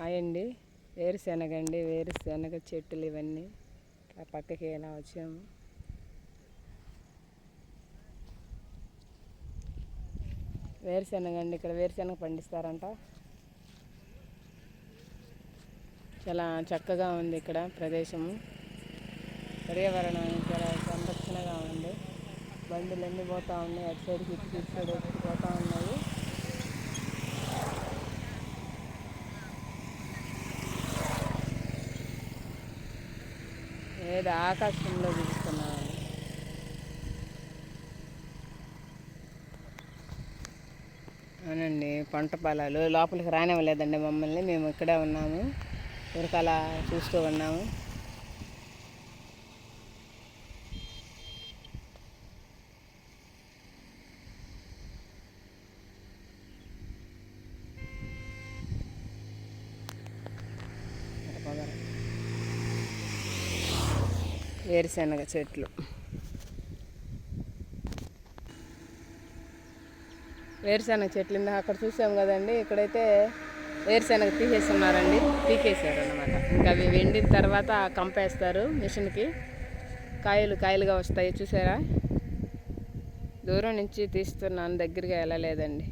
అయండి వేరుశెనగ అండి, వేరుశెనగ చెట్టులు ఇవన్నీ ఆ పక్కకి ఎలా వచ్చాము. వేరుశెనగ అండి, ఇక్కడ వేరుశెనగ పండిస్తారంట. చాలా చక్కగా ఉంది ఇక్కడ ప్రదేశము, పర్యావరణం చాలా సంరక్షణగా ఉంది. బండులన్నీ పోతూ ఉన్నాయి, అటు సైడ్కి ఇటు సైడ్ పోతూ ఉన్నాయి. ఏదో ఆకాశంలో చూస్తున్నాను. అవునండి, పంట పొలాలు లోపలికి రానివ్వలేదండి మమ్మల్ని. మేము ఇక్కడే ఉన్నాము, ఉరకలా చూస్తూ ఉన్నాము. వేరుశెనగ చెట్లు, వేరుశెనగ చెట్లు అక్కడ చూసాం కదండి. ఇక్కడైతే వేరుశెనగ తీసేస్తున్నారండి, పీకేసారు అనమాట. ఇంకా అవి వెండిన తర్వాత కంపేస్తారు మిషన్కి, కాయలు కాయలుగా వస్తాయి. చూసారా, దూరం నుంచి తీస్తున్నాను, దగ్గరగా వెళ్ళలేదండి.